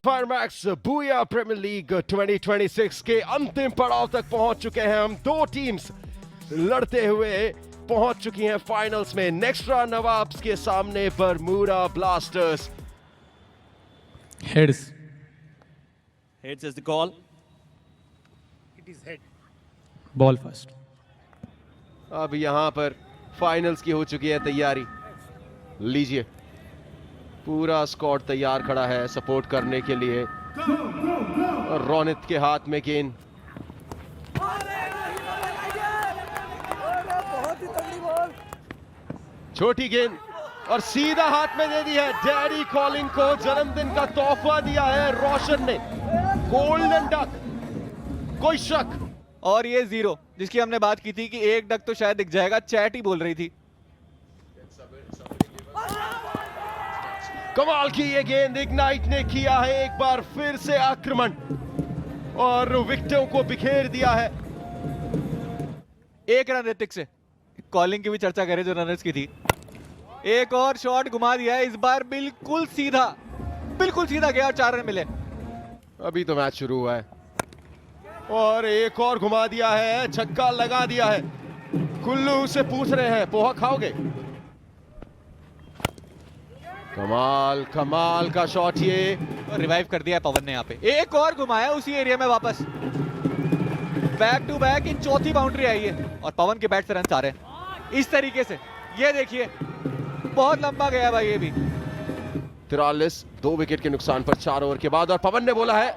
फायरमैक्स booyah premiere league 2026 के अंतिम पड़ाव तक पहुंच चुके हैं हम। दो टीम्स लड़ते हुए पहुंच चुकी हैं फाइनल्स में। नेक्स्ट्रा नवाब्स के सामने Bermuda blasters. Heads. Heads is the call. It is head. Ball first. अब यहां पर फाइनल्स की हो चुकी है तैयारी। लीजिए, पूरा स्क्वाड तैयार खड़ा है सपोर्ट करने के लिए। और रोनित के हाथ में गेंद। छोटी गेंद और सीधा हाथ में दे दी है। डैडी कॉलिंग को जन्मदिन का तोहफा दिया है रोशन ने। गोल्डन डक, कोई शक। और ये जीरो जिसकी हमने बात की थी कि एक डक तो शायद दिख जाएगा, चैट ही बोल रही थी। कमाल की ये गेंद इग्नाइट ने किया है एक बार फिर से आक्रमण और विकेटों को बिखेर दिया है। एक रन ऋतिक से। कॉलिंग की भी चर्चा करें जो रनर्स की थी। एक और शॉट घुमा दिया है, इस बार बिल्कुल सीधा गया और 4 रन मिले। अभी तो मैच शुरू हुआ है और एक और घुमा दिया है, छक्का लगा दिया है। कुल्लू से पूछ रहे हैं पोहा खाओगे? कमाल का शॉट ये। रिवाइव कर दिया है पवन ने यहाँ पे। एक और घुमाया उसी एरिया में वापस। बैक टू बैक इन चौथी बाउंड्री आई है और पवन के बैट से रन आ रहे हैं इस तरीके से। ये देखिए बहुत लंबा गया भाई ये भी। 43, 2 विकेट के नुकसान पर 4 ओवर के बाद। और पवन ने बोला है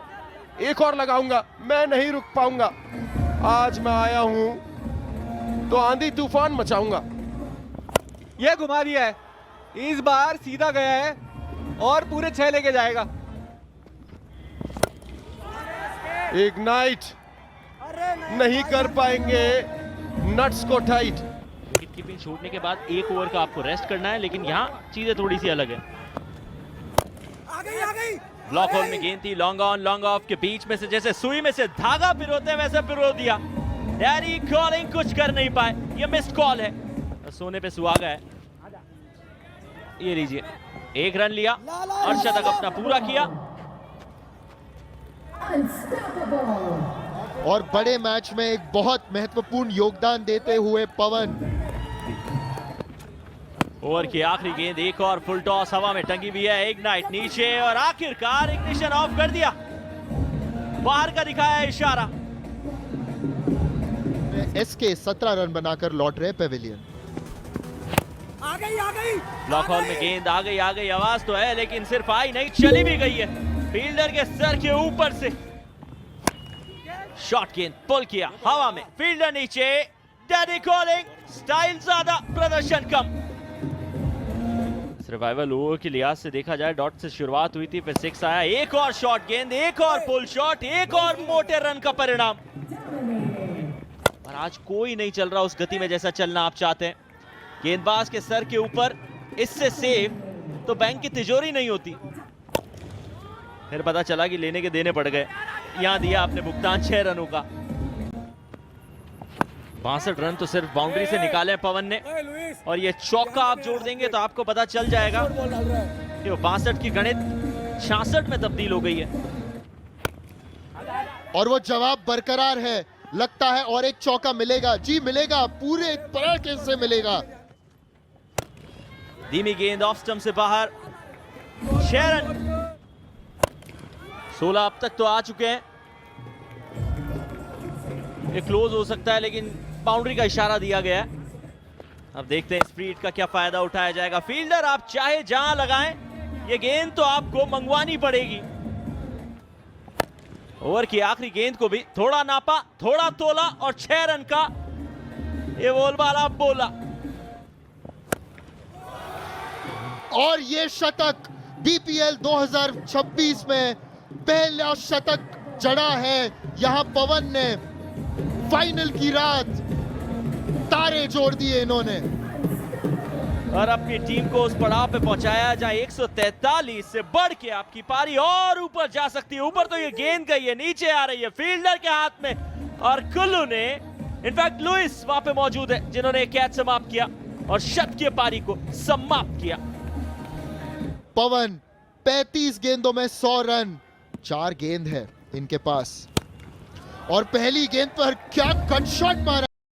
एक और लगाऊंगा, मैं नहीं रुक पाऊंगा। आज मैं आया हूं तो आंधी तूफान मचाऊंगा। ये घुमा दिया है, इस बार सीधा गया है और पूरे 6 लेके जाएगा। इग्नाइट नहीं कर पाएंगे नट्स को टाइट। विकेट कीपिंग छोड़ने के बाद 1 ओवर का आपको रेस्ट करना है, लेकिन यहाँ चीजें थोड़ी सी अलग है। ब्लॉक होल में गेंद थी, लॉन्ग ऑन लॉन्ग ऑफ के बीच में से जैसे सुई में से धागा पिरोते हैं वैसे पिरो दिया। डैडी कॉलिंग कुछ कर नहीं पाए, ये मिस्ड कॉल है। सोने पे सुहागा है। ये लीजिए, 1 रन लिया और शतक अपना पूरा किया। और बड़े मैच में एक बहुत महत्वपूर्ण योगदान देते हुए पवन। ओवर की आखिरी गेंद, एक और फुल टॉस हवा में टंगी हुई है। इग्नाइट नीचे और आखिरकार इग्निशन ऑफ कर दिया। बाहर का दिखाया इशारा। एसके 17 रन बनाकर लौट रहे पेविलियन। आ गई। ब्लॉक हॉल में गेंद आ गई, आवाज तो है लेकिन सिर्फ आई नहीं, चली भी गई है। फील्डर के सर के ऊपर से शॉट गेंद पुल किया हवा में, फील्डर नीचे। डैडी कॉलिंग, स्टाइल ज्यादा प्रदर्शन कम। सर्वाइवल ओवर के लिहाज से देखा जाए डॉट से शुरुआत हुई थी, फिर 6 आया। एक और शॉट गेंद, एक और पुल शॉट, एक और मोटे रन का परिणाम। और आज कोई नहीं चल रहा उस गति में जैसा चलना आप चाहते हैं। गेंदबाज के सर के ऊपर, इससे सेव तो बैंक की तिजोरी नहीं होती। फिर पता चला कि लेने के देने पड़ गए। यहां दिया आपने भुगतान 6 रनों का। 62 रन तो सिर्फ बाउंड्री से निकाले हैं पवन ने। और ये चौका आप जोड़ देंगे तो आपको पता चल जाएगा कि वो 62 की गणित 66 में तब्दील हो गई है। और वो जवाब बरकरार है लगता है, और एक चौका मिलेगा। जी मिलेगा, पूरे तरीके से मिलेगा। धीमी गेंद ऑफ स्टंप से बाहर। 6 रन, 16 अब तक तो आ चुके हैं। ये क्लोज हो सकता है लेकिन बाउंड्री का इशारा दिया गया है। अब देखते हैं स्पीड का क्या फायदा उठाया जाएगा। फील्डर आप चाहे जहां लगाएं, ये गेंद तो आपको मंगवानी पड़ेगी। ओवर की आखिरी गेंद को भी थोड़ा नापा, थोड़ा तोला और 6 रन का ये बोलबाला बोला। और ये शतक बीपीएल 2026 में पहला शतक जड़ा है यहां पवन ने। फाइनल की रात तारे जोड़ दिए इन्होंने और अपनी टीम को उस पड़ाव पे पहुंचाया जहां 143 से बढ़ के आपकी पारी और ऊपर जा सकती है। ऊपर तो ये गेंद गई है, नीचे आ रही है फील्डर के हाथ में। और कुल्लू ने, इनफैक्ट लुइस वहां पे मौजूद है जिन्होंने कैच समाप्त किया और शत की पारी को समाप्त किया। पवन 35 गेंदों में 100 रन, 4 गेंद है इनके पास और पहली गेंद पर क्या कट शॉट मारा।